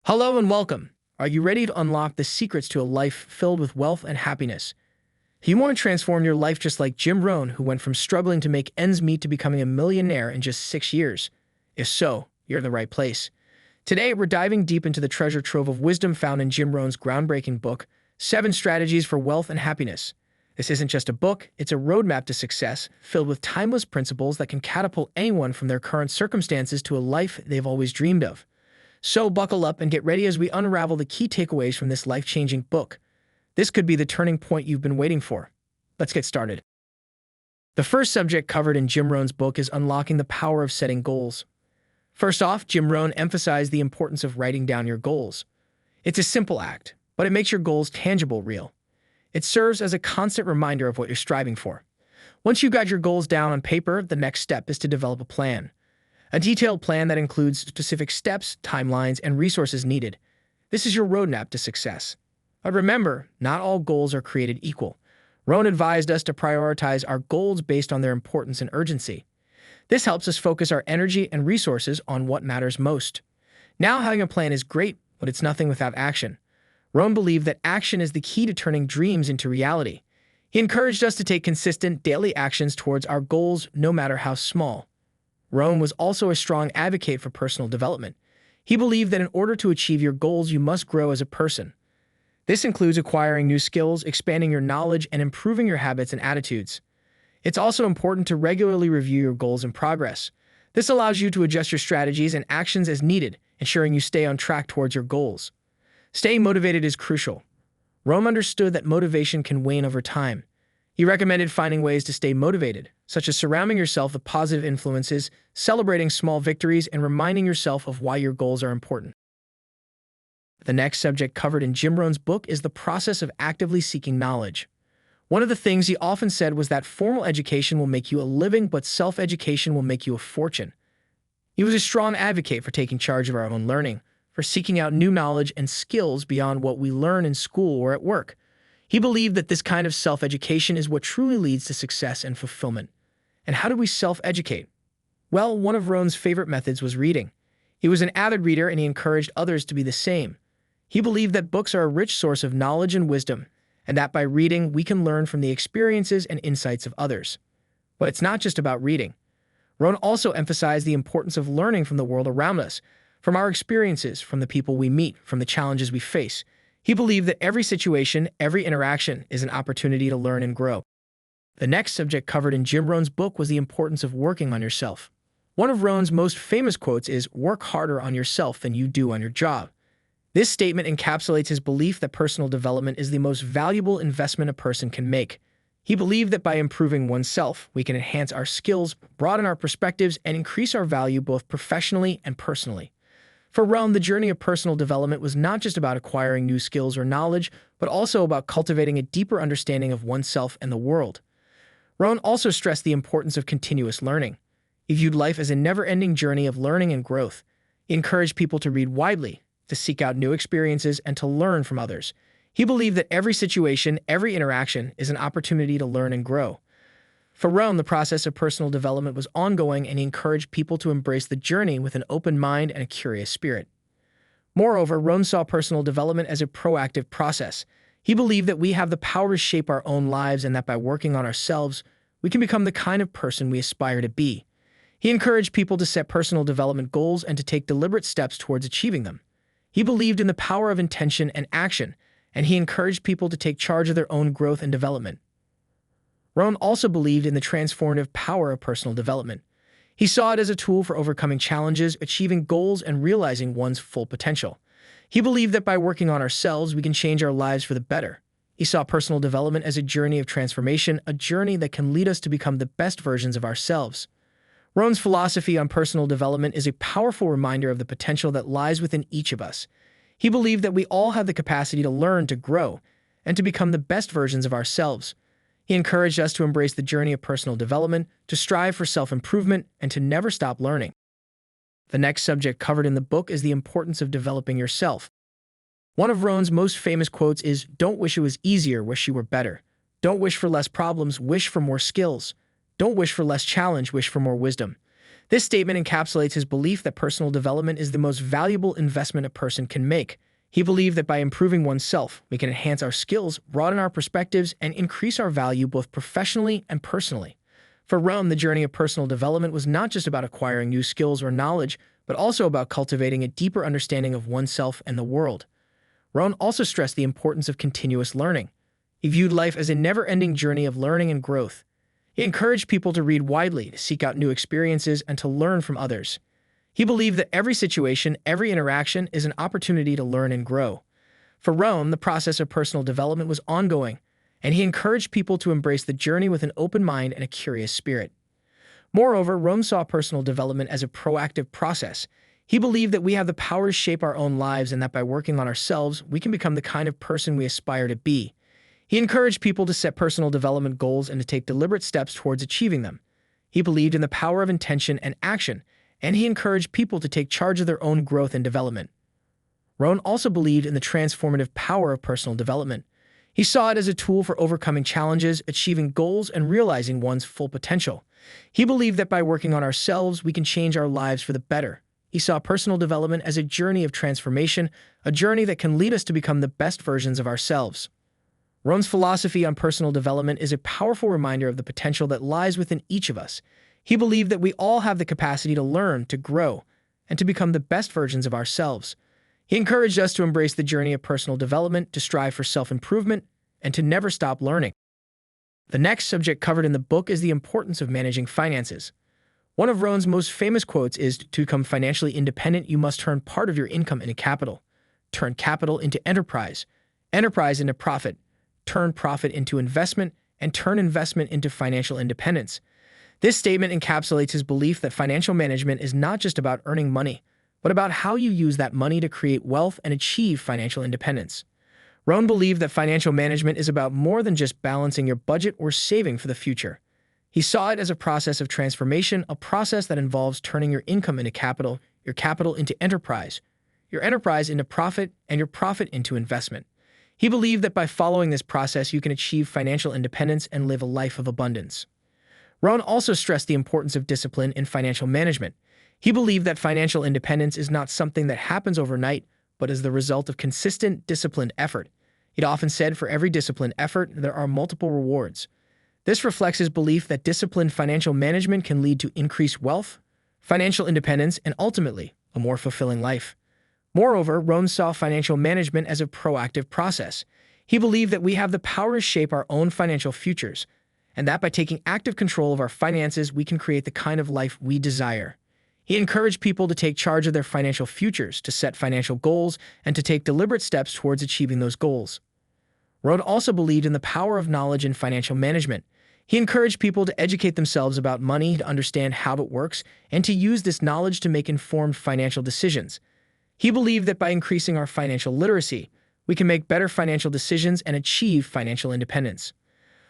Hello and welcome. Are you ready to unlock the secrets to a life filled with wealth and happiness? If you want to transform your life just like Jim Rohn, who went from struggling to make ends meet to becoming a millionaire in just 6 years? If so, you're in the right place. Today, we're diving deep into the treasure trove of wisdom found in Jim Rohn's groundbreaking book, 7 Strategies for Wealth and Happiness. This isn't just a book, it's a roadmap to success, filled with timeless principles that can catapult anyone from their current circumstances to a life they've always dreamed of. So buckle up and get ready as we unravel the key takeaways from this life-changing book. This could be the turning point you've been waiting for. Let's get started. The first subject covered in Jim Rohn's book is unlocking the power of setting goals. First off, Jim Rohn emphasized the importance of writing down your goals. It's a simple act, but it makes your goals tangible, real. It serves as a constant reminder of what you're striving for. Once you've got your goals down on paper, the next step is to develop a plan. A detailed plan that includes specific steps, timelines, and resources needed. This is your roadmap to success. But remember, not all goals are created equal. Rohn advised us to prioritize our goals based on their importance and urgency. This helps us focus our energy and resources on what matters most. Now, having a plan is great, but it's nothing without action. Rohn believed that action is the key to turning dreams into reality. He encouraged us to take consistent daily actions towards our goals, no matter how small. Rohn was also a strong advocate for personal development. He believed that in order to achieve your goals, you must grow as a person. This includes acquiring new skills, expanding your knowledge, and improving your habits and attitudes. It's also important to regularly review your goals and progress. This allows you to adjust your strategies and actions as needed, ensuring you stay on track towards your goals. Staying motivated is crucial. Rohn understood that motivation can wane over time. He recommended finding ways to stay motivated, such as surrounding yourself with positive influences, celebrating small victories, and reminding yourself of why your goals are important. The next subject covered in Jim Rohn's book is the process of actively seeking knowledge. One of the things he often said was that formal education will make you a living, but self-education will make you a fortune. He was a strong advocate for taking charge of our own learning, for seeking out new knowledge and skills beyond what we learn in school or at work. He believed that this kind of self-education is what truly leads to success and fulfillment. And how do we self-educate? Well, one of Rohn's favorite methods was reading. He was an avid reader and he encouraged others to be the same. He believed that books are a rich source of knowledge and wisdom, and that by reading, we can learn from the experiences and insights of others. But it's not just about reading. Rohn also emphasized the importance of learning from the world around us, from our experiences, from the people we meet, from the challenges we face. He believed that every situation, every interaction is an opportunity to learn and grow. The next subject covered in Jim Rohn's book was the importance of working on yourself. One of Rohn's most famous quotes is, "Work harder on yourself than you do on your job." This statement encapsulates his belief that personal development is the most valuable investment a person can make. He believed that by improving oneself, we can enhance our skills, broaden our perspectives, and increase our value both professionally and personally. For Rohn, the journey of personal development was not just about acquiring new skills or knowledge, but also about cultivating a deeper understanding of oneself and the world. Rohn also stressed the importance of continuous learning. He viewed life as a never-ending journey of learning and growth. He encouraged people to read widely, to seek out new experiences, and to learn from others. He believed that every situation, every interaction is an opportunity to learn and grow. For Rohn, the process of personal development was ongoing, and he encouraged people to embrace the journey with an open mind and a curious spirit. Moreover, Rohn saw personal development as a proactive process. He believed that we have the power to shape our own lives and that by working on ourselves, we can become the kind of person we aspire to be. He encouraged people to set personal development goals and to take deliberate steps towards achieving them. He believed in the power of intention and action, and he encouraged people to take charge of their own growth and development. Rohn also believed in the transformative power of personal development. He saw it as a tool for overcoming challenges, achieving goals, and realizing one's full potential. He believed that by working on ourselves, we can change our lives for the better. He saw personal development as a journey of transformation, a journey that can lead us to become the best versions of ourselves. Rohn's philosophy on personal development is a powerful reminder of the potential that lies within each of us. He believed that we all have the capacity to learn, to grow, and to become the best versions of ourselves. He encouraged us to embrace the journey of personal development, to strive for self-improvement, and to never stop learning. The next subject covered in the book is the importance of developing yourself. One of Rohn's most famous quotes is, "Don't wish it was easier, wish you were better. Don't wish for less problems, wish for more skills. Don't wish for less challenge, wish for more wisdom." This statement encapsulates his belief that personal development is the most valuable investment a person can make. He believed that by improving oneself, we can enhance our skills, broaden our perspectives, and increase our value both professionally and personally. For Rohn, the journey of personal development was not just about acquiring new skills or knowledge, but also about cultivating a deeper understanding of oneself and the world. Rohn also stressed the importance of continuous learning. He viewed life as a never-ending journey of learning and growth. He encouraged people to read widely, to seek out new experiences, and to learn from others. He believed that every situation, every interaction is an opportunity to learn and grow. For Rohn, the process of personal development was ongoing, and he encouraged people to embrace the journey with an open mind and a curious spirit. Moreover, Rohn saw personal development as a proactive process. He believed that we have the power to shape our own lives and that by working on ourselves, we can become the kind of person we aspire to be. He encouraged people to set personal development goals and to take deliberate steps towards achieving them. He believed in the power of intention and action, and he encouraged people to take charge of their own growth and development. Rohn also believed in the transformative power of personal development. He saw it as a tool for overcoming challenges, achieving goals, and realizing one's full potential. He believed that by working on ourselves, we can change our lives for the better. He saw personal development as a journey of transformation, a journey that can lead us to become the best versions of ourselves. Rohn's philosophy on personal development is a powerful reminder of the potential that lies within each of us. He believed that we all have the capacity to learn, to grow, and to become the best versions of ourselves. He encouraged us to embrace the journey of personal development, to strive for self-improvement, and to never stop learning. The next subject covered in the book is the importance of managing finances. One of Rohn's most famous quotes is, "To become financially independent, you must turn part of your income into capital. Turn capital into enterprise, enterprise into profit, turn profit into investment, and turn investment into financial independence." This statement encapsulates his belief that financial management is not just about earning money, but about how you use that money to create wealth and achieve financial independence. Rohn believed that financial management is about more than just balancing your budget or saving for the future. He saw it as a process of transformation, a process that involves turning your income into capital, your capital into enterprise, your enterprise into profit, and your profit into investment. He believed that by following this process, you can achieve financial independence and live a life of abundance. Rohn also stressed the importance of discipline in financial management. He believed that financial independence is not something that happens overnight, but is the result of consistent, disciplined effort. He'd often said, for every disciplined effort, there are multiple rewards. This reflects his belief that disciplined financial management can lead to increased wealth, financial independence, and ultimately, a more fulfilling life. Moreover, Rohn saw financial management as a proactive process. He believed that we have the power to shape our own financial futures, and that by taking active control of our finances, we can create the kind of life we desire. He encouraged people to take charge of their financial futures, to set financial goals, and to take deliberate steps towards achieving those goals. Rohn also believed in the power of knowledge in financial management. He encouraged people to educate themselves about money, to understand how it works, and to use this knowledge to make informed financial decisions. He believed that by increasing our financial literacy, we can make better financial decisions and achieve financial independence.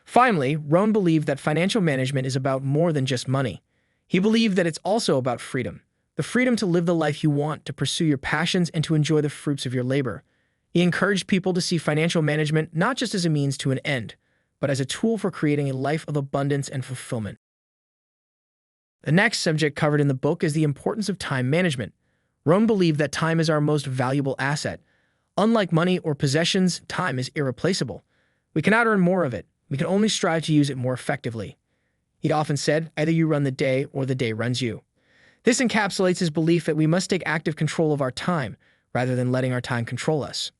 Finally, Rohn believed that financial management is about more than just money. He believed that it's also about freedom, the freedom to live the life you want, to pursue your passions, and to enjoy the fruits of your labor. He encouraged people to see financial management not just as a means to an end, but as a tool for creating a life of abundance and fulfillment. The next subject covered in the book is the importance of time management. Rohn believed that time is our most valuable asset. Unlike money or possessions, time is irreplaceable. We cannot earn more of it. We can only strive to use it more effectively. He'd often said, either you run the day or the day runs you. This encapsulates his belief that we must take active control of our time, rather than letting our time control us.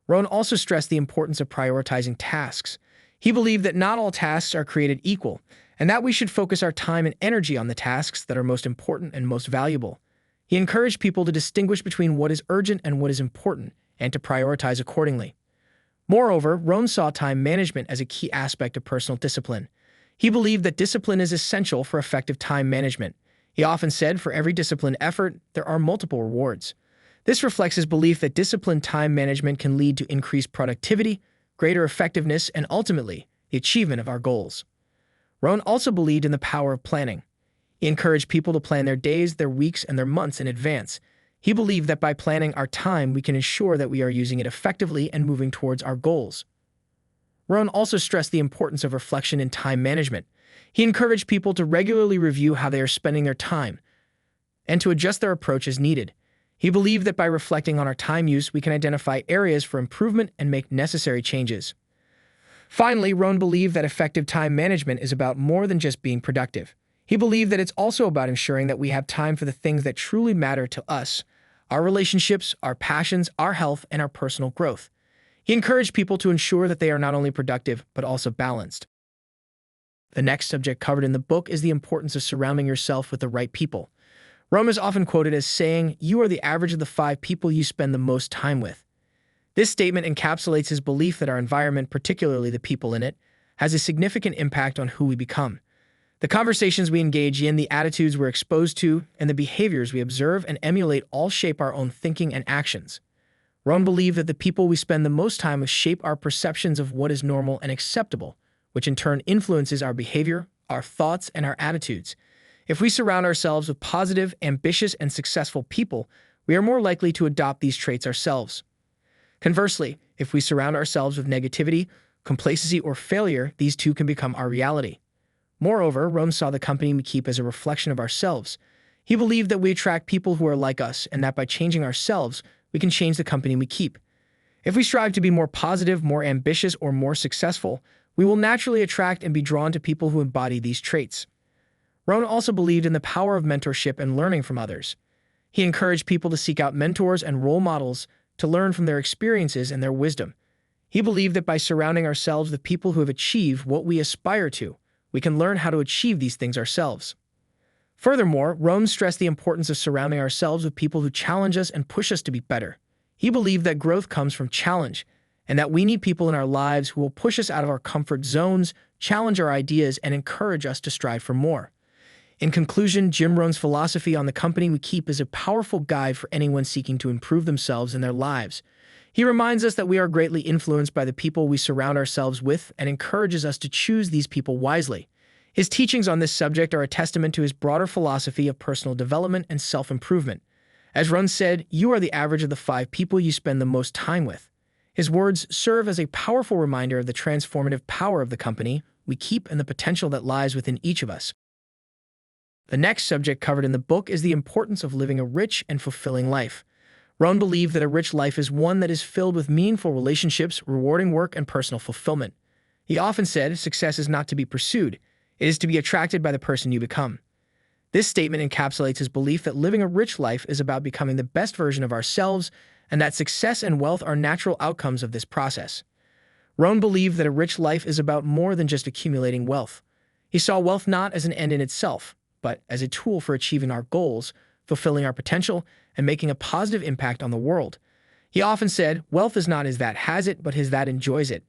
Rohn also stressed the importance of prioritizing tasks. He believed that not all tasks are created equal, and that we should focus our time and energy on the tasks that are most important and most valuable. He encouraged people to distinguish between what is urgent and what is important, and to prioritize accordingly. Moreover, Rohn saw time management as a key aspect of personal discipline. He believed that discipline is essential for effective time management. He often said, for every disciplined effort, there are multiple rewards. This reflects his belief that disciplined time management can lead to increased productivity, greater effectiveness, and ultimately, the achievement of our goals. Rohn also believed in the power of planning. He encouraged people to plan their days, their weeks, and their months in advance. He believed that by planning our time, we can ensure that we are using it effectively and moving towards our goals. Rohn also stressed the importance of reflection in time management. He encouraged people to regularly review how they are spending their time, and to adjust their approach as needed. He believed that by reflecting on our time use, we can identify areas for improvement and make necessary changes. Finally, Rohn believed that effective time management is about more than just being productive. He believed that it's also about ensuring that we have time for the things that truly matter to us: our relationships, our passions, our health, and our personal growth. He encouraged people to ensure that they are not only productive, but also balanced. The next subject covered in the book is the importance of surrounding yourself with the right people. Rohn is often quoted as saying, "You are the average of the 5 people you spend the most time with." This statement encapsulates his belief that our environment, particularly the people in it, has a significant impact on who we become. The conversations we engage in, the attitudes we're exposed to, and the behaviors we observe and emulate all shape our own thinking and actions. Rohn believed that the people we spend the most time with shape our perceptions of what is normal and acceptable, which in turn influences our behavior, our thoughts, and our attitudes. If we surround ourselves with positive, ambitious, and successful people, we are more likely to adopt these traits ourselves. Conversely, if we surround ourselves with negativity, complacency, or failure, these too can become our reality. Moreover, Rohn saw the company we keep as a reflection of ourselves. He believed that we attract people who are like us, and that by changing ourselves, we can change the company we keep. If we strive to be more positive, more ambitious, or more successful, we will naturally attract and be drawn to people who embody these traits. Rohn also believed in the power of mentorship and learning from others. He encouraged people to seek out mentors and role models to learn from their experiences and their wisdom. He believed that by surrounding ourselves with people who have achieved what we aspire to, we can learn how to achieve these things ourselves. Furthermore, Rohn stressed the importance of surrounding ourselves with people who challenge us and push us to be better. He believed that growth comes from challenge, and that we need people in our lives who will push us out of our comfort zones, challenge our ideas, and encourage us to strive for more. In conclusion, Jim Rohn's philosophy on the company we keep is a powerful guide for anyone seeking to improve themselves and their lives. He reminds us that we are greatly influenced by the people we surround ourselves with and encourages us to choose these people wisely. His teachings on this subject are a testament to his broader philosophy of personal development and self-improvement. As Rohn said, "You are the average of the 5 people you spend the most time with." His words serve as a powerful reminder of the transformative power of the company we keep and the potential that lies within each of us. The next subject covered in the book is the importance of living a rich and fulfilling life. Rohn believed that a rich life is one that is filled with meaningful relationships, rewarding work, and personal fulfillment. He often said, "Success is not to be pursued, it is to be attracted by the person you become." This statement encapsulates his belief that living a rich life is about becoming the best version of ourselves, and that success and wealth are natural outcomes of this process. Rohn believed that a rich life is about more than just accumulating wealth. He saw wealth not as an end in itself, but as a tool for achieving our goals, fulfilling our potential, and making a positive impact on the world. He often said, "Wealth is not his that has it, but his that enjoys it."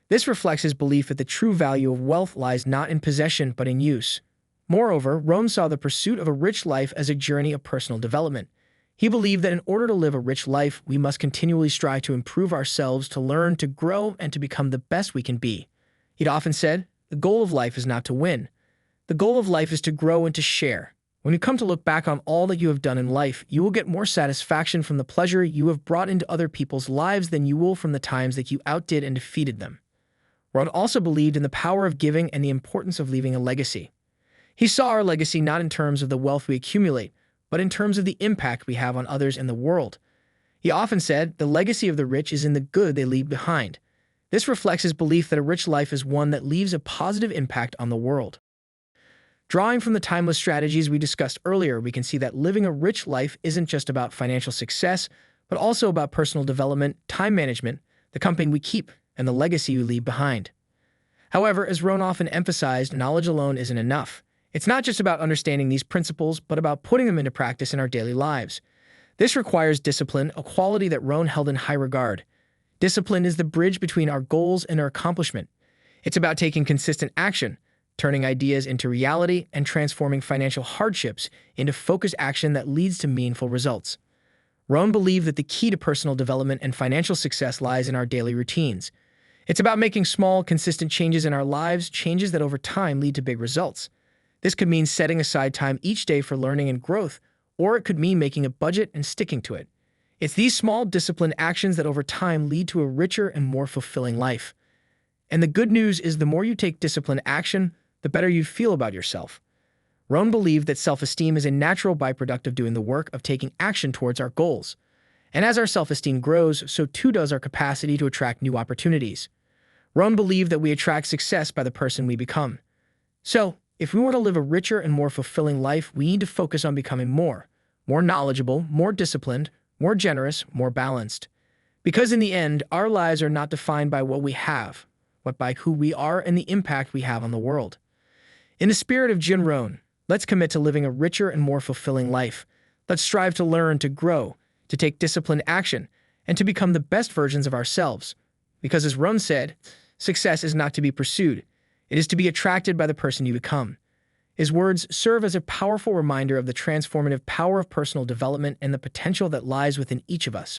This reflects his belief that the true value of wealth lies not in possession, but in use. Moreover, Rohn saw the pursuit of a rich life as a journey of personal development. He believed that in order to live a rich life, we must continually strive to improve ourselves, to learn, to grow, and to become the best we can be. He'd often said, "The goal of life is not to win. The goal of life is to grow and to share." When you come to look back on all that you have done in life, you will get more satisfaction from the pleasure you have brought into other people's lives than you will from the times that you outdid and defeated them. Rohn also believed in the power of giving and the importance of leaving a legacy. He saw our legacy not in terms of the wealth we accumulate, but in terms of the impact we have on others in the world. He often said, "The legacy of the rich is in the good they leave behind." This reflects his belief that a rich life is one that leaves a positive impact on the world. Drawing from the timeless strategies we discussed earlier, we can see that living a rich life isn't just about financial success, but also about personal development, time management, the company we keep, and the legacy we leave behind. However, as Rohn often emphasized, knowledge alone isn't enough. It's not just about understanding these principles, but about putting them into practice in our daily lives. This requires discipline, a quality that Rohn held in high regard. Discipline is the bridge between our goals and our accomplishment. It's about taking consistent action, turning ideas into reality, and transforming financial hardships into focused action that leads to meaningful results. Rohn believed that the key to personal development and financial success lies in our daily routines. It's about making small, consistent changes in our lives, changes that over time lead to big results. This could mean setting aside time each day for learning and growth, or it could mean making a budget and sticking to it. It's these small, disciplined actions that over time lead to a richer and more fulfilling life. And the good news is the more you take disciplined action, the better you feel about yourself. Rohn believed that self-esteem is a natural byproduct of doing the work of taking action towards our goals. And as our self-esteem grows, so too does our capacity to attract new opportunities. Rohn believed that we attract success by the person we become. So, if we want to live a richer and more fulfilling life, we need to focus on becoming more knowledgeable, more disciplined, more generous, more balanced. Because in the end, our lives are not defined by what we have, but by who we are and the impact we have on the world. In the spirit of Jim Rohn, let's commit to living a richer and more fulfilling life. Let's strive to learn, to grow, to take disciplined action, and to become the best versions of ourselves. Because as Rohn said, success is not to be pursued. It is to be attracted by the person you become. His words serve as a powerful reminder of the transformative power of personal development and the potential that lies within each of us.